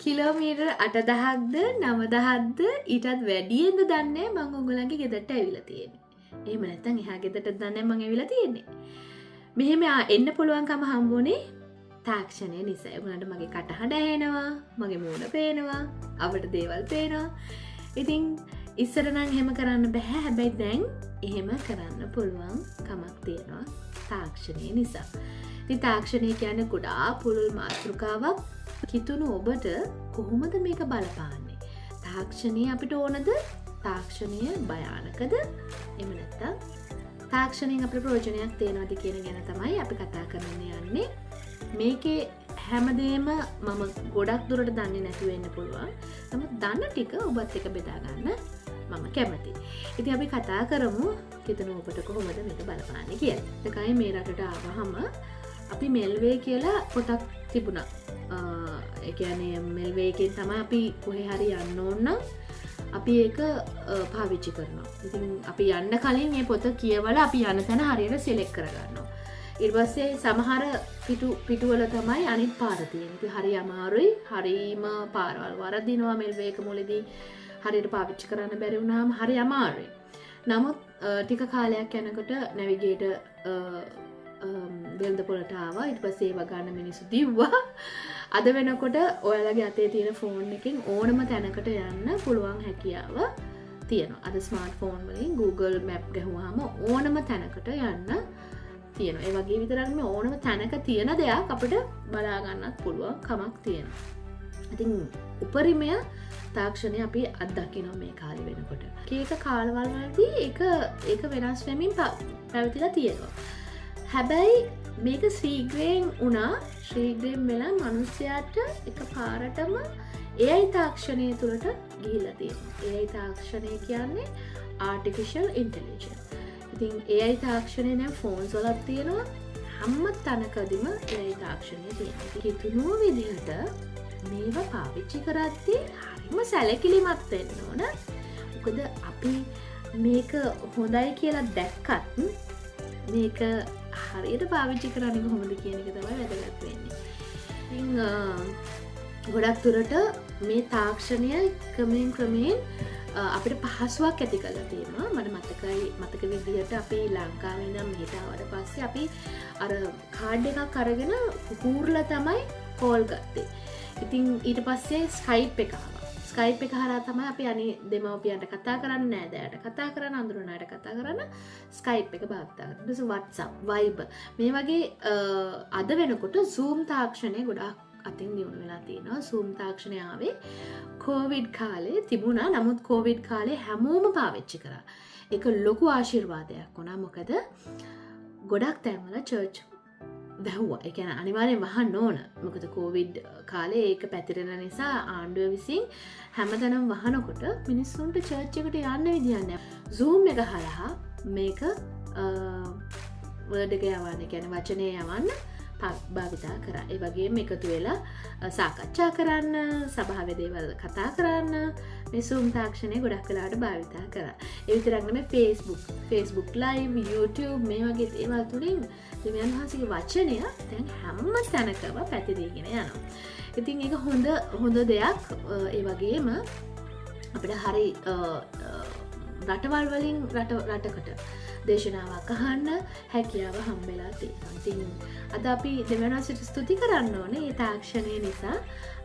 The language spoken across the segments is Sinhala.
කිලෝමීටර් 8,000ක්ද 9,000ක්ද ඊටත් වැඩියෙන්ද දන්නේ මම උගලන්ගේ ගෙදරට ඇවිල්ලා තියෙන්නේ. එහෙම නැත්නම් එහා ගෙදරට දන්නේ මම ඇවිල්ලා තියෙන්නේ. මෙහෙම එන්න පුළුවන්කම හම්බුනේ තාක්ෂණය නිසා. ඒගොල්ලන්ට මගේ කටහඬ ඇහෙනවා, මගේ මූණ පේනවා, අපිට දේවල් පේනවා. ඉතින් ඉස්සර නම් එහෙම කරන්න බෑ. හැබැයි දැන් එහෙම කරන්න පුළුවන් කමක් තියෙනවා තාක්ෂණය නිසා. ඉතින් තාක්ෂණය කියන්නේ ගොඩාක් පුළුල් මාතෘකාවක්. කිතුණු ඔබට කොහොමද මේක බලපාන්නේ? තාක්ෂණය අපිට ඕනද? තාක්ෂණය භයානකද? එහෙම නැත්නම් තාක්ෂණයෙන් අපිට ප්‍රයෝජනයක් තියෙනවද කියන ගැන තමයි අපි කතා කරන්න යන්නේ. මේකේ හැමදේම මම ගොඩක් දුරට දන්නේ නැතුව වෙන්න පුළුවන්. නමුත් දන්න ටික ඔබත් එක්ක බෙදා ගන්න මම කැමතියි. ඉතින් අපි කතා කරමු කිතුණු ඔබට කොහොමද මේක බලපාන්නේ කියලා. ඒකයි මේ රටට ආවහම අපි මෙල්වේ කියලා පොතක් තිබුණා. ඒ කියන්නේ මෙල්වේ එකෙන් තමයි අපි කොහේ හරි යන්න ඕන නම් අපි ඒක පාවිච්චි කරනවා. ඉතින් අපි යන්න කලින් මේ පොත කියවලා අපි යන තැන හරියට සිලෙක්ට් කරගන්නවා. ඊට පස්සේ සමහර පිටුවල තමයි අනිත් පාර තියෙන්නේ. ඉතින් හරි අමාරුයි. හරීම පාරවල් වරදිනවා මෙල්වේ එක මුලදී හරියට පාවිච්චි කරන්න බැරි වුණාම හරි අමාරුයි. නමුත් ටික කාලයක් යනකොට නැවිගේටර් බෙල්ද පොලට ආවා. ඊට පස්සේ ඒව ගන්න මිනිස්සු දිව්වා. අද වෙනකොට ඔයාලගේ අතේ තියෙන ෆෝන් එකෙන් ඕනම තැනකට යන්න පුළුවන් හැකියාව තියෙනවා. අද ස්මාර්ට් ෆෝන් වලින් Google Map ගහුවාම ඕනම තැනකට යන්න තියෙනවා. ඒ වගේ විතරක් නෙවෙයි ඕනම තැනක තියෙන දෙයක් අපිට බලා ගන්නත් පුළුවන් කමක් තියෙනවා. ඉතින් උපරිමය තාක්ෂණය අපි අත්දකිනවා මේ කාලේ වෙනකොට. කීක කාලවල වලදී ඒක වෙනස් වෙමින් පැවතිලා තියෙනවා. හැබැයි මේක ශීඝ්‍රයෙන් වුණා. ශීඝ්‍රයෙන් වෙලා මිනිස්යාට එක පාරටම AI තාක්ෂණය තුළට ගිහිල්ලා තියෙනවා. AI තාක්ෂණය කියන්නේ artificial intelligence. ඉතින් AI තාක්ෂණය දැන් ෆෝන්ස් වලත් තියෙනවා. හැම තැනකදීම AI තාක්ෂණය තියෙනවා. කිතුණු විදිහට මේවා පාවිච්චි කරද්දී හරිම සැලකිලිමත් වෙන්න ඕන. මොකද අපි මේක හොඳයි කියලා දැක්කත් මේක හරියට පාවිච්චි කරන්නේ කොහොමද කියන එක තමයි වැදගත් වෙන්නේ. ඉතින් ගොඩක් දුරට මේ තාක්ෂණය ක්‍රමයෙන් අපිට පහසුවක් ඇති කරලා තියෙනවා. මට මතක විදිහට අපි ලංකාවේ ඉඳන් මෙහෙට ආවට පස්සේ අපි අර කාඩ් එකක් අරගෙන කුකුර්ලා තමයි කෝල් ගත්තේ. ඉතින් ඊට පස්සේ Skype එක ආවා. Skype එක හරහා තමයි අපි අනේ දෙමව්පියන්ට කතා කරන්න, නෑදෑයට කතා කරන්න, අඳුරන අයට කතා කරන්න Skype එක භාවිත කරනවා. ඊට පස්සේ WhatsApp, Viber මේ වගේ අද වෙනකොට Zoom තාක්ෂණය ගොඩාක් අතින් දියුණු වෙලා තියෙනවා. Zoom තාක්ෂණය ආවේ COVID කාලේ තිබුණා. නමුත් COVID කාලේ හැමෝම පාවිච්චි කරා. ඒක ලොකු ආශිර්වාදයක් වුණා. මොකද ගොඩක් තැන්වල චර්ච් වැහුවා. ඒ කියන්නේ අනිවාර්යෙන් වහන්න ඕන. මොකද COVID කාලේ ඒක පැතිරෙන නිසා ආණ්ඩුව විසින් හැමතැනම වහනකොට මිනිස්සුන්ට චර්ච් එකට යන්න විදියක් නැහැ. Zoom එක හරහා මේක වර්ඩ් එක යවන්න, කියන්නේ වචනේ යවන්න භාවිතා කරා. ඒ වගේම එකතු වෙලා සාකච්ඡා කරන්න, සභාවේ දේවල් කතා කරන්න මේ Zoom තාක්ෂණය ගොඩක් වෙලාවට භාවිතා කරා. ඒ විතරක් නෙමෙයි Facebook live, YouTube මේ වගේ දේවල් තුලින් දෙවියන් වහන්සේගේ වචනය දැන් හැම තැනකම පැතිරීගෙන යනවා. ඉතින් ඒක හොඳ දෙයක්. ඒ වගේම අපිට හරි රටවල් වලින් රටකට දේශනාවක් අහන්න හැකියාව හම්බෙලා තියෙනවා. ඉතින් අද අපි දෙවියන් වහන්සේට ස්තුති කරන්න ඕනේ මේ තාක්ෂණය නිසා.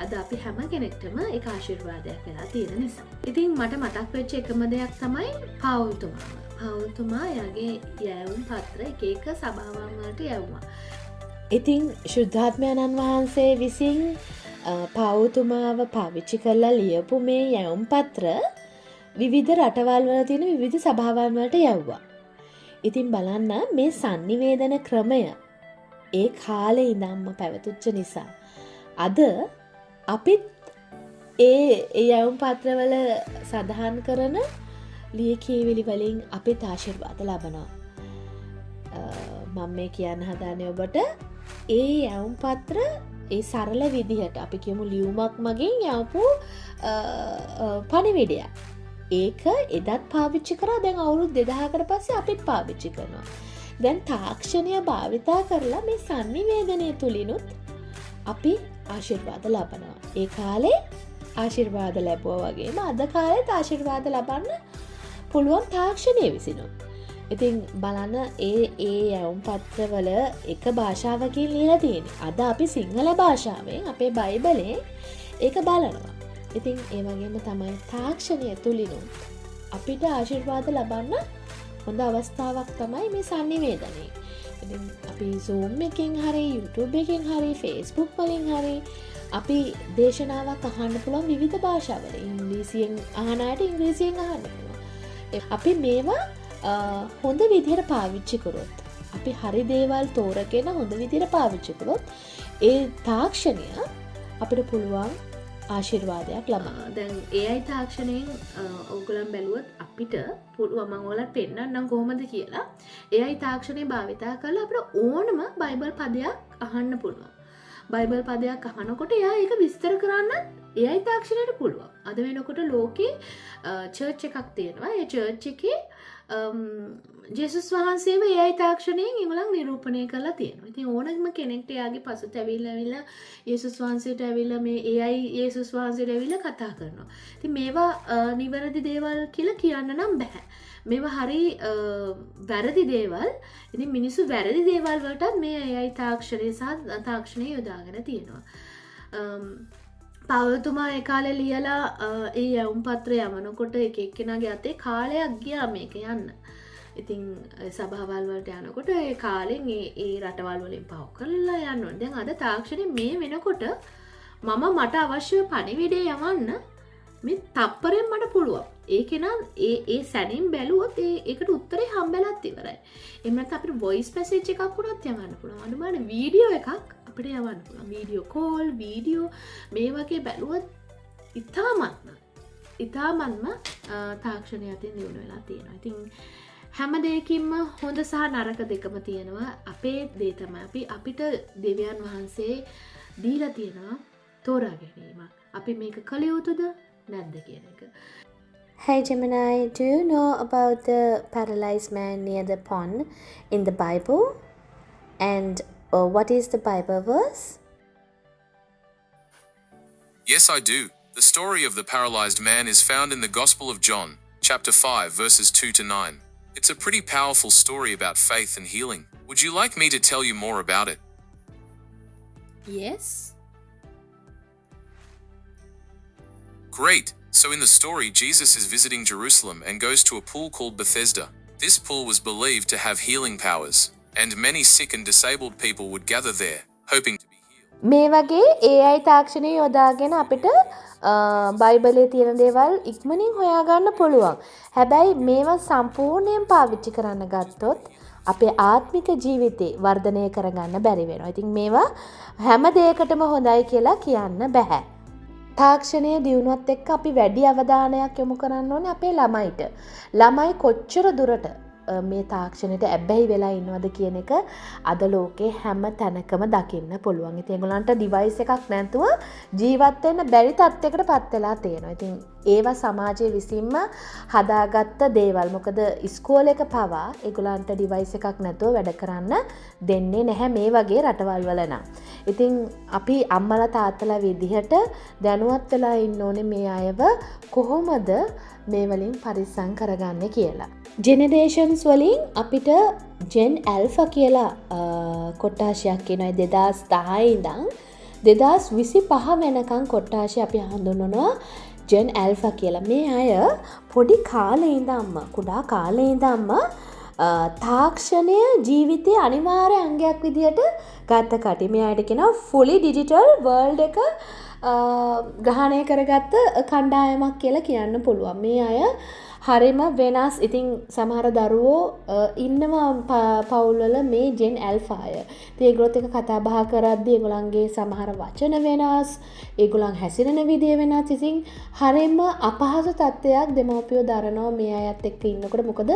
අද අපි හැම කෙනෙක්ටම ඒක ආශිර්වාදයක් වෙලා තියෙන නිසා. ඉතින් මට මතක් වෙච්ච එකම දෙයක් තමයි පවුල්තුමා යාගේ යැවුම් පත්‍ර එක සභාවන් වලට යවුවා. ඉතින් ශුද්ධාත්මයන්න් වහන්සේ විසින් පවුල්තුමාව පාවිච්චි කරලා ලියපු මේ යැවුම් පත්‍ර විවිධ රටවල් වල තියෙන විවිධ සභාවන් වලට යවුවා. ඉතින් බලන්න මේ sannivedana ක්‍රමය ඒ කාලේ ඉඳන්ම පැවතුච්ච නිසා අද අපිත් ඒ යැවුම් පත්‍රවල සඳහන් කරන ලියකියවිලි වලින් අපිත් ආශිර්වාද ලබනවා. මම මේ කියන්න හදන්නේ ඔබට ඒ යැවුම් පත්‍ර ඒ සරල විදිහට අපි කියමු ලියුමක් මගින් යවපු පණිවිඩයක්. ඒක එදත් පාවිච්චි කරා. දැන් අවුරුදු 2000කට පස්සේ අපිත් පාවිච්චි කරනවා. දැන් තාක්ෂණය භාවිතා කරලා මේ sannivedanaya තුලිනුත් අපි ආශිර්වාද ලබනවා. ඒ කාලේ ආශිර්වාද ලැබුවා වගේම අද කාලෙත් ආශිර්වාද ලබන්න පුළුවන් තාක්ෂණය විසිනුත්. ඉතින් බලන්න ඒ යවුම් පත්‍රවල එක භාෂාවකින් ලියලා තියෙන්නේ. අද අපි සිංහල භාෂාවෙන් අපේ බයිබලේ ඒක බලනවා. ඉතින් ඒ වගේම තමයි තාක්ෂණය තුලිනුත් අපිට ආශිර්වාද ලබන්න හොඳ අවස්ථාවක් තමයි මේ sannivedanaye. ඉතින් අපි Zoom එකකින් හරි YouTube එකකින් හරි Facebook වලින් හරි අපි දේශනාවක් අහන්න පුළුවන් විවිධ භාෂාවල. ඉංග්‍රීසියෙන් අහන අයට ඉංග්‍රීසියෙන් අහන්න පුළුවන්. අපි මේවා හොඳ විදිහට පාවිච්චි කරොත්, අපි හරි දේවල් තෝරගෙන හොඳ විදිහට පාවිච්චි කරොත් ඒ තාක්ෂණය අපිට පුළුවන් ආශිර්වාදයක් ලබන්න. දැන් AI තාක්ෂණයෙන් ඕගොල්ලන් බැලුවොත් අපිට පුළුවන් මම ඔයාලට පෙන්නන්නම් කොහොමද කියලා. AI තාක්ෂණය භාවිතා කරලා අපිට ඕනම බයිබල් පදයක් අහන්න පුළුවන්. බයිබල් පදයක් අහනකොට එයා ඒක විස්තර කරන්න AI තාක්ෂණයට පුළුවන්. අද වෙනකොට ලෝකේ චර්ච් එකක් තියෙනවා. ඒ චර්ච් එකේ ජේසුස් වහන්සේව AI තාක්ෂණයෙන් ඒගොල්ලන් නිරූපණය කරලා තියෙනවා. ඉතින් ඕනම කෙනෙක්ට එයාගේ පසුත ඇවිල්ලා යේසුස් වහන්සේට ඇවිල්ලා මේ AI යේසුස් වහන්සේට ඇවිල්ලා කතා කරනවා. ඉතින් මේවා නිවැරදි දේවල් කියලා කියන්න නම් බෑ. මේවා හරි වැරදි දේවල්. ඉතින් මිනිස්සු වැරදි දේවල් වලටත් මේ AI තාක්ෂණය සහ තාක්ෂණය යොදාගෙන තියෙනවා. පවතුමා ඒ කාලේ ලියලා ඒ යවුම් පත්‍රය යවනකොට එක එක්කෙනාගේ අතේ කාලයක් ගියා මේක යන්න. ඉතින් සභාවල් වලට යනකොට ඒ කාලෙන් ඒ රටවල් වලින් පව කරලා යන්න ඕනේ. දැන් අද තාක්ෂණය මේ වෙනකොට මට අවශ්‍ය පණිවිඩය යවන්න මේ තප්පරෙන් මට පුළුවන්. ඒක නම් ඒ සැනින් බැලුවොත් ඒකට උත්තරේ හම්බෙලත් ඉවරයි. එහෙම නැත්නම් අපිට වොයිස් මැසේජ් එකක් වුණත් යවන්න පුළුවන්. අනුමාන වීඩියෝ එකක් අපිට යවන්න පුළුවන්. වීඩියෝ කෝල්, වීඩියෝ මේ වගේ බැලුවොත් ඉතාමත්ම තාක්ෂණය අතින් දියුණු වෙලා තියෙනවා. ඉතින් හැම දෙයකින්ම හොඳ සහ නරක දෙකම තියෙනවා. අපේ දේ තමයි අපිට දෙවියන් වහන්සේ දීලා තියෙනවා තෝරා ගැනීමක්. අපි මේක කළ යුතුද නැද්ද කියන එක. Hey Gemini, do you know about the paralyzed man near the pond in the Bible? And what is the Bible verse? Yes, I do. The story of the paralyzed man is found in the Gospel of John, chapter 5, verses 2 to 9. It's a pretty powerful story about faith and healing. Would you like me to tell you more about it? Yes. Great. So in the story, Jesus is visiting Jerusalem and goes to a pool called Bethesda. This pool was believed to have healing powers, and many sick and disabled people would gather there, hoping to be healed. මේ වගේ AI තාක්ෂණය යොදාගෙන අපිට බයිබලයේ තියෙන දේවල් ඉක්මනින් හොයාගන්න පුළුවන්. හැබැයි මේවා සම්පූර්ණයෙන් පාවිච්චි කරන්න ගත්තොත් අපේ ආත්මික ජීවිතේ වර්ධනය කරගන්න බැරි වෙනවා. ඉතින් මේවා හැම දෙයකටම හොඳයි කියලා කියන්න බෑ. තාක්ෂණය දියුණුවත් එක්ක අපි වැඩි අවධානයක් යොමු කරන්න ඕනේ අපේ ළමයිට. ළමයි කොච්චර දුරට මේ තාක්ෂණයට ඇබ්බැහි වෙලා ඉන්නවද කියන එක අද ලෝකේ හැම තැනකම දකින්න පුළුවන්. ඉතින් ඒගොල්ලන්ට ඩිවයිස් එකක් නැතුව ජීවත් වෙන්න බැරි තත්යකට පත් වෙලා තියෙනවා. ඉතින් ඒවා සමාජයේ විසින්ම හදාගත්ත දේවල්. මොකද ඉස්කෝලේක පවා ඒගොල්ලන්ට ඩිවයිස් එකක් නැතුව වැඩ කරන්න දෙන්නේ නැහැ මේ වගේ රටවල් වල නම්. ඉතින් අපි අම්මලා තාත්තලා විදිහට දැනුවත් වෙලා ඉන්න ඕනේ මේ අයව කොහොමද මේ වලින් පරිස්සම් කරගන්නේ කියලා. ජෙනරේෂන්ස් වලින් අපිට ජෙන් ඇල්ෆා කියලා කොට්ටාශයක් එනවා 2010 ඉඳන් 2025 වෙනකන් කොට්ටාශය අපි හඳුන්වනවා ජෙන් ඇල්ෆා කියලා. මේ අය පොඩි කාලේ ඉඳන්ම කුඩා කාලේ ඉඳන්ම තාක්ෂණය ජීවිතයේ අනිවාර්ය අංගයක් විදියට ගත්ත කටි. මේ අයට කියනවා fully digital world එක ග්‍රහණය කරගත්ත කණ්ඩායමක් කියලා කියන්න පුළුවන්. මේ අය හරිම වෙනස්. ඉතින් සමහර දරුවෝ ඉන්නවා පවුල්වල මේ ජෙන් ඇල්ෆා අය. ඉතින් ඒගොල්ලොත් එක්ක කතා බහ කරද්දී ඒගොල්ලන්ගේ සමහර වචන වෙනස්, ඒගොල්ලන් හැසිරෙන විදිය වෙනස්. ඉතින් හරිම අපහසු තත්ත්වයක් දෙමව්පියෝ දරනවා මේ අයත් එක්ක ඉන්නකොට. මොකද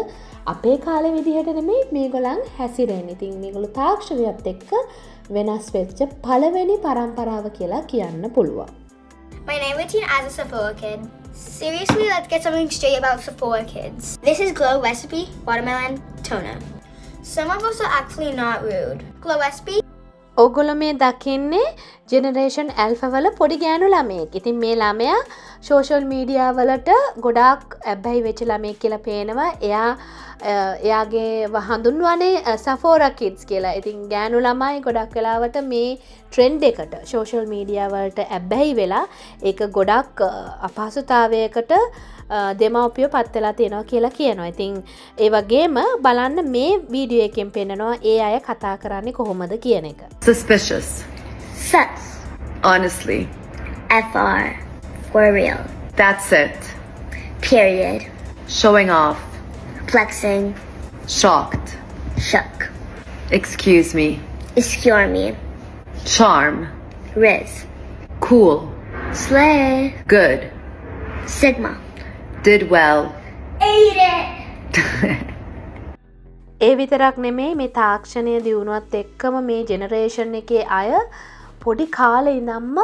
අපේ කාලේ විදිහට නෙමෙයි මේගොල්ලන් හැසිරෙන්නේ. ඉතින් මේගොල්ලෝ තාක්ෂණයත් එක්ක වෙනස් වෙච්ච පළවෙනි පරම්පරාව කියලා කියන්න පුළුවන්. My name is Teen as a Sephora kid. Seriously, let's get something straight about Sephora kids. This is Glow Recipe Watermelon Toner. Some of us are actually not rude. Glow Recipe ඔගොල්ලෝ මේ දකින්නේ ජෙනරේෂන් ඇල්ෆා වල පොඩි ගෑනු ළමයෙක්. ඉතින් මේ ළමයා සෝෂල් මීඩියා වලට ගොඩාක් ඇබ්බැහි වෙච්ච ළමයෙක් කියලා පේනවා. එයාගේ හඳුන්වන්නේ සෆෝරා කිඩ්ස් කියලා. ඉතින් ගෑනු ළමයි ගොඩක් වෙලාවට මේ ට්‍රෙන්ඩ් එකට සෝෂල් මීඩියා වලට ඇබ්බැහි වෙලා ඒක ගොඩක් අපහසුතාවයකට දෙමව්පියෝ පත් වෙලා තියෙනවා කියලා කියනවා. ඉතින් ඒ වගේම බලන්න මේ වීඩියෝ එකෙන් පෙන්නනවා ඒ අය කතා කරන්නේ කොහොමද කියන එක. Suspicious. Sus. Honestly. FR. For real. That's it. Period. Showing off. Flexing. Shocked. Shook. Excuse me. Excure me. Charm. Riz. Cool. Slay. Good. Sigma. Did well. Ate it! ඒ විතරක් නෙමෙයි මේ තාක්ෂණය දියුණුවත් එක්කම මේ ජෙනරේෂන් එකේ අය පොඩි කාලේ ඉඳන්ම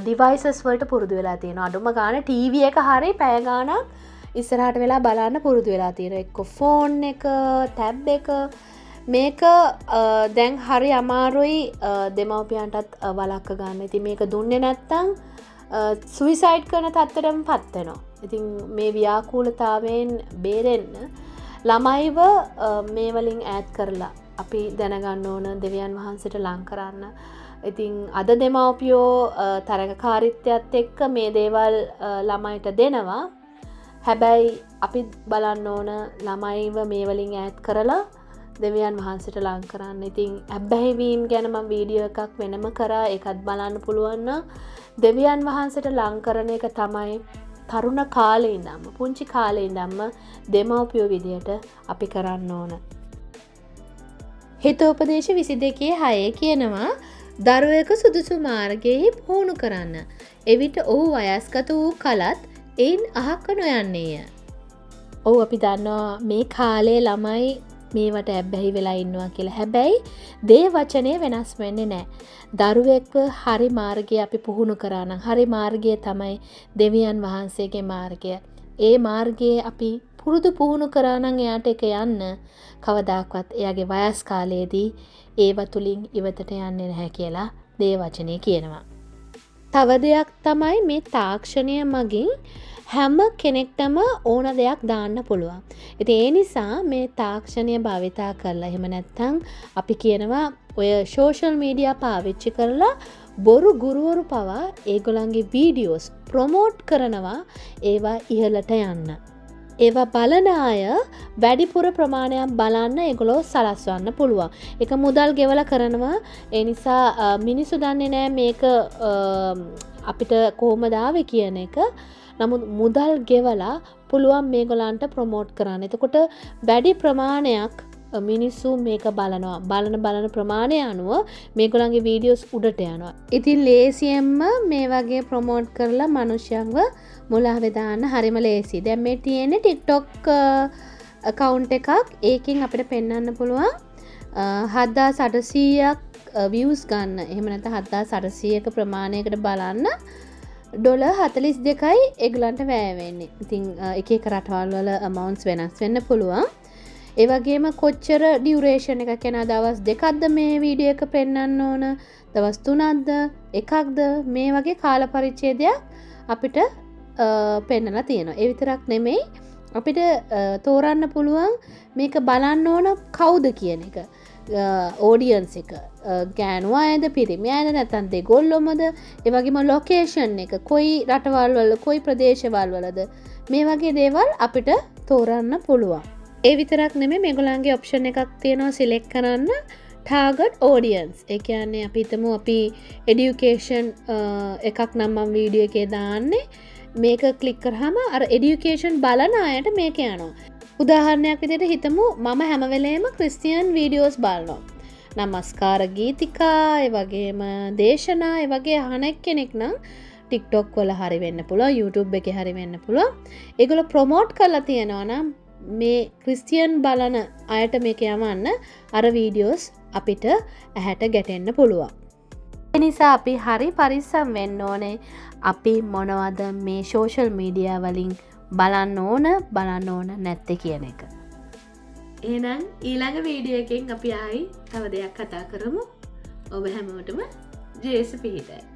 ඩිවයිසස් වලට පුරුදු වෙලා තියෙනවා. අඩුම ගානේ ටීවී එක හරිය පැය ගාණක් ඉස්සරහට වෙලා බලන්න පුරුදු වෙලා තියෙනවා. එක්ක ෆෝන් එක, ටැබ් එක මේක දැන් හරි අමාරුයි දෙමව්පියන්ටත් වළක්ව ගන්න. ඉතින් මේක දුන්නේ නැත්තම් සුයිසයිඩ් කරන තත්ත්වයටම පත් වෙනවා. ඉතින් මේ ව්‍යාකූලතාවයෙන් බේරෙන්න ළමයිව මේ වලින් ඈත් කරලා අපි දැනගන්න ඕන දෙවියන් වහන්සේට ලං කරන්න. ඉතින් අද දෙමව්පියෝ තරගකාරීත්වයත් එක්ක මේ දේවල් ළමයිට දෙනවා. හැබැයි අපි බලන්න ඕන ළමයිව මේ වලින් ඈත් කරලා දෙවියන් වහන්සේට ලං කරන්න. ඉතින් ඇබ්බැහිවීම් ගැන මම වීඩියෝ එකක් වෙනම කරා. ඒකත් බලන්න පුළුවන් නම් දෙවියන් වහන්සේට ලං කරන එක තමයි තරුණ කාලේ ඉඳන්ම පුංචි කාලේ ඉඳන්ම දෙමව්පියෝ විදියට අපි කරන්න ඕන. හිතෝපදේශ 22:6 කියනවා දරුවෙකු සුදුසු මාර්ගයේ පුහුණු කරන්න. එවිට ඔහු වයස්ගත වූ කලත් එයින් අහක නොයන්නේය. ඔව් අපි දන්නවා මේ කාලේ ළමයි මේවට ඇබ්බැහි වෙලා ඉන්නවා කියලා. හැබැයි දේ වචනේ වෙනස් වෙන්නේ නැහැ. දරුවෙක්ව හරි මාර්ගය අපි පුහුණු කරා නම් හරි මාර්ගය තමයි දෙවියන් වහන්සේගේ මාර්ගය. ඒ මාර්ගයේ අපි පුරුදු පුහුණු කරා නම් එයාට ඒක යන්න කවදාකවත් එයාගේ වයස් කාලයේදී ඒව තුලින් ඉවතට යන්නේ නැහැ කියලා දේ වචනේ කියනවා. තව දෙයක් තමයි මේ තාක්ෂණය මගින් හැම කෙනෙක්ටම ඕන දෙයක් දාන්න පුළුවන්. ඉතින් ඒ නිසා මේ තාක්ෂණය භාවිතා කරලා එහෙම නැත්නම් අපි කියනවා ඔය සෝෂල් මීඩියා පාවිච්චි කරලා බොරු ගුරුවරු පවා ඒගොල්ලන්ගේ වීඩියෝස් ප්‍රොමෝට් කරනවා ඒවා ඉහළට යන්න. ඒවා බලන අය වැඩිපුර ප්‍රමාණයක් බලන්න ඒගොල්ලෝ සලස්වන්න පුළුවන්. ඒක මුදල් ගෙවලා කරනවා. ඒ නිසා මිනිස්සු දන්නේ නැහැ මේක අපිට කොහොමද ආවේ කියන එක. නමුත් මුදල් ගෙවලා පුළුවන් මේගොල්ලන්ට ප්‍රොමෝට් කරන්න. එතකොට වැඩි ප්‍රමාණයක් මිනිස්සු මේක බලනවා. බලන ප්‍රමාණය අනුව මේගොල්ලන්ගේ වීඩියෝස් උඩට යනවා. ඉතින් ලේසියෙන්ම මේ වගේ ප්‍රොමෝට් කරලා මිනිස්සුන්ව මුලාවේ දාන්න හරිම ලේසි. දැන් මේ තියෙන්නේ TikTok account එකක්. ඒකෙන් අපිට පෙන්වන්න පුළුවන් 7800ක් views ගන්න. එහෙම නැත්නම් 7800ක ප්‍රමාණයකට බලන්න $42යි ඒගොල්ලන්ට වැය වෙන්නේ. ඉතින් එක එක රටවල් වල amounts වෙනස් වෙන්න පුළුවන්. ඒ වගේම කොච්චර ඩියුරේෂන් එකක් යන දවස් දෙකක්ද මේ වීඩියෝ එක පෙන්වන්න ඕන, දවස් 3ක්ද, එකක්ද, මේ වගේ කාල පරිච්ඡේදයක් අපිට පෙන්වලා තියෙනවා. ඒ විතරක් නෙමෙයි අපිට තෝරන්න පුළුවන් මේක බලන්න ඕන කවුද කියන එක. ඕඩියන්ස් එක ගෑනු අයද පිරිමි අයද නැත්නම් දෙගොල්ලොමද, ඒ වගේම ලොකේෂන් එක කොයි රටවල් වල කොයි ප්‍රදේශවල වලද, මේ වගේ දේවල් අපිට තෝරන්න පුළුවන්. ඒ විතරක් නෙමෙයි මේගොල්ලන්ගේ ඔප්ෂන් එකක් තියෙනවා සිලෙක්ට් කරන්න ටාගට් ඕඩියන්ස්. ඒ කියන්නේ අපි හිතමු අපි এডুকেෂන් එකක් නම් මම වීඩියෝ එකේ දාන්නේ. මේක ක්ලික් කරාම අර এডুকেෂන් බලන අයට මේක යනවා. උදාහරණයක් විදිහට හිතමු මම හැම වෙලේම ක්‍රිස්තියන් වීඩියෝස් බලනවා. නමස්කාර ගීතිකා, ඒ වගේම දේශනා, ඒ වගේ අහන කෙනෙක් නම් TikTok වල හරි වෙන්න පුළුවන්, YouTube එකේ හරි වෙන්න පුළුවන්. ඒගොල්ලෝ ප්‍රොමෝට් කරලා තියෙනවා නම් මේ ක්‍රිස්තියන් බලන අයට මේක යවන්න අර වීඩියෝස් අපිට ඇහැට ගැටෙන්න පුළුවන්. ඒ නිසා අපි හරි පරිස්සම් වෙන්න ඕනේ. අපි මොනවද මේ සෝෂල් මීඩියා වලින් බලන්න ඕන නැත්තේ කියන එක. එහෙනම් ඊළඟ වීඩියෝ එකෙන් අපි ආයි තව දෙයක් කතා කරමු. ඔබ හැමෝටම ජේසු පිහිටයි.